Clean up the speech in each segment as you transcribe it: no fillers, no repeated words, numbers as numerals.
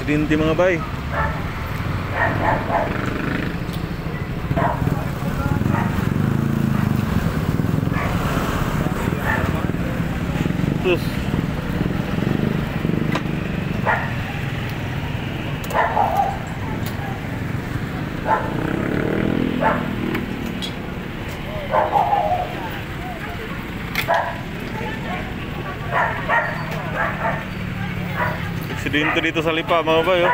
Aksidente mga bay. Terus aksidente dito sa Lipa mga bay, oh.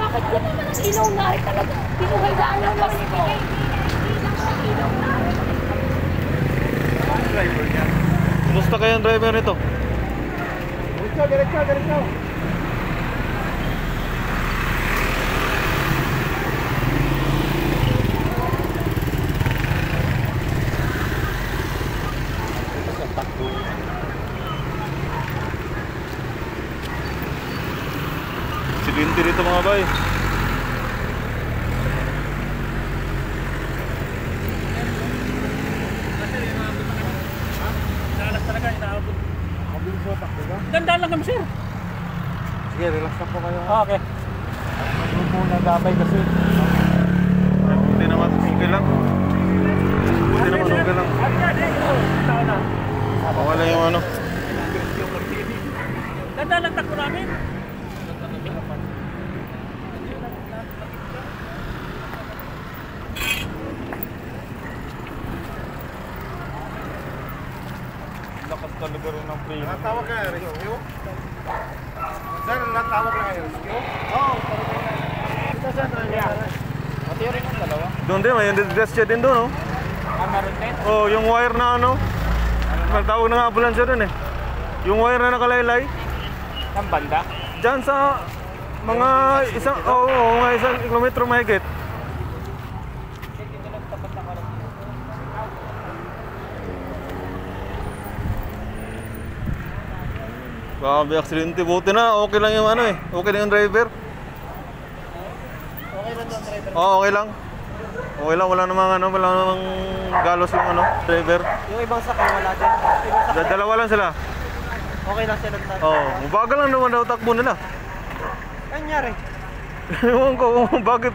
Bakit yan naman ang ilaw na rin talaga? Pinuhaydaan lang lang ito. Ilaw na rin. Ano driver niya? Kumusta kayang driver nito? Diretso. Aksidente dito mga bay. Nalas talaga, inaabot. Mabilis mo, takbo ba? Ganda lang kami, sir. Sige, relax lang po kayo. Okay. Ano muna damay kasi. Buti naman, okay lang. Buti naman, okay lang. Wala yung ano. Ganda lang takbo namin. Lakas talaga rin ng plane. Natawag ka na rescue? Sir, natawag ka na rescue? Oo. Ito sir, pati rin ang dalawa. Doon din, may disgrasya din doon, oh. Meron din? Oh, yung wire na ano. Nagtawag na nga ambulansya doon eh. Yung wire na nakalaylay. Ang banda? Diyan sa mga isang kilometro mahigit. Grabe aksidente, buti na, okay lang yung ano eh. Okay lang yung driver. Okay lang doon, driver. Oo, okay lang. Okay lang, wala namang galos yung ano, driver. Yung ibang sakay wala din. Ibang sakay. Dalawa lang sila. Okay lang sila doon. Oo, mabagal lang naman daw takbo nila. Kanyari. Ewan ko kung bakit.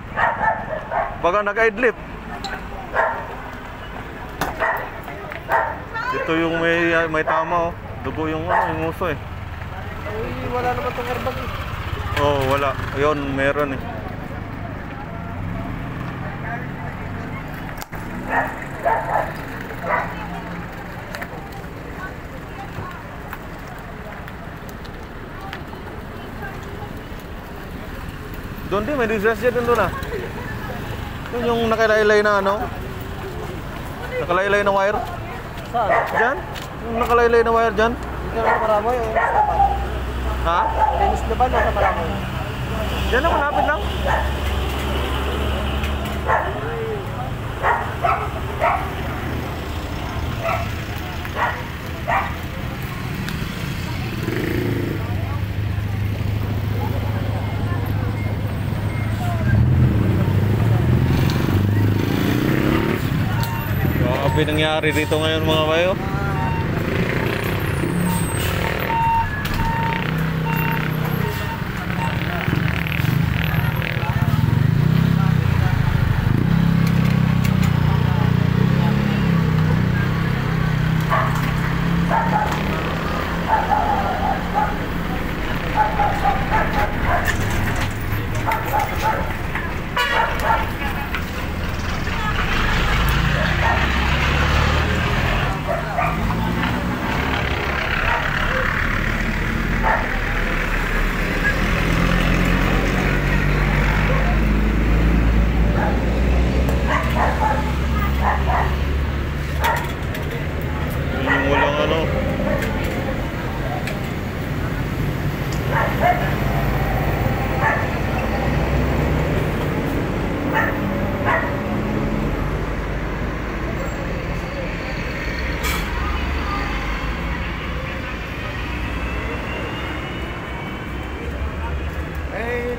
Baka naka-idlip. Ito yung may tama, oh. Dugo yung uso eh. Uy, wala naman itong airbag eh. Oo, wala. Ayun, meron eh. Doon din, may disgrasya din doon ah. Yun yung nakalaylay na ano. Nakalaylay na wire. Saan? Diyan? Yung nakalaylay na wire dyan. Hindi ka Paramoy o sa Tapan? Ha? Dennis Laban o sa Paramoy? Diyan na, malapit lang. Grabe nangyari dito ngayon mga bayo.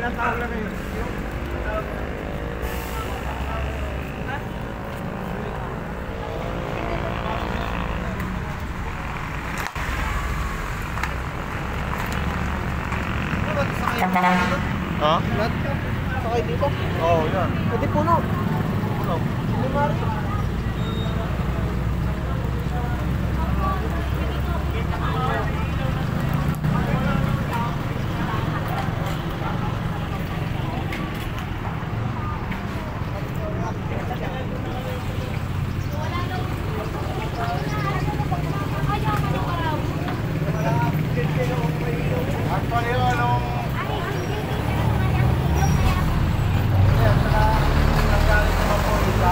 tinatawag lang yun. Ha? Sakay dito. Oo, yan. Pwede puno. Ano? Hindi mari.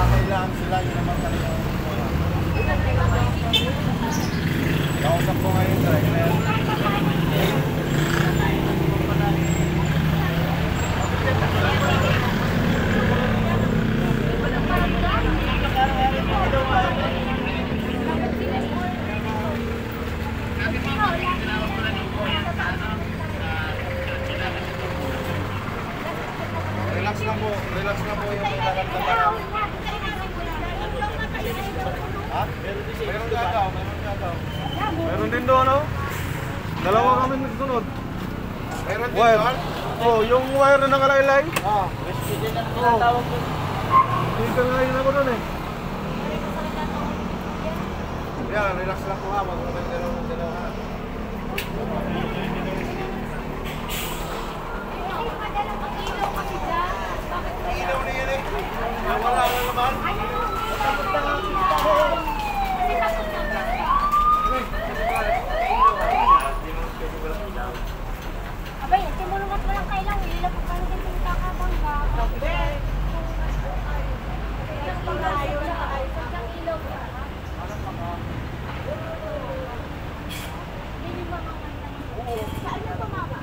Kailangan sila yun naman talaga. Kausap ko ngayon driver. Relax lang po yung nararamdaman. Ha? Meron gagaw. Meron din doon, ano? Dalawa kami nagsunod. Meron din Wire. doon? Oh, yung wire na nakalaylay. Oo. Rescue din ang tinatawag ko. Hindi ka ngayon ako doon eh. Yan, relax lang po ha. Wag mo ng dalawa. Ilaw na yan eh. Wala na naman. Abay, timulungat mo lang kailang. Ilap ko kang hindi kakabangga. Saan na tumama?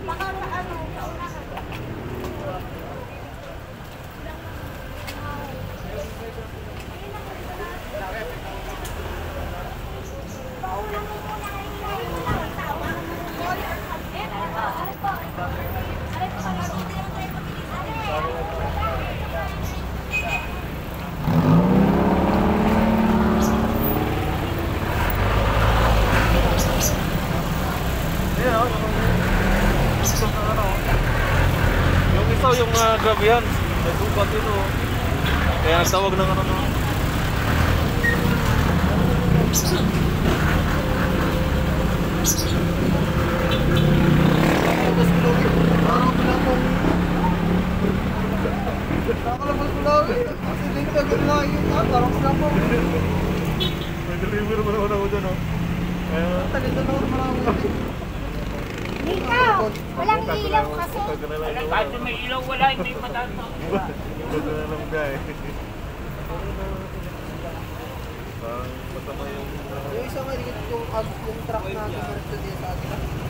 Baka na ano, sa unahan. Ayan, oh. Ito na ano. Yung isa, yung grabe yan. May sugat yun, oh. Kaya nagtawag ng ano, no. Nakalabas ko lang eh. Kasi din ka gano'n yun ha. Parang snapo. May deliver mo naman ako dyan, oh. Kaya, Tagal na ako marami. Dito! Walang ilaw kasi. tagal na lang yung Kahit yung may ilaw wala, hindi matatawa. tagal na lang guys. Parang masama yung... Yung isa nga, yung truck natin sa atin.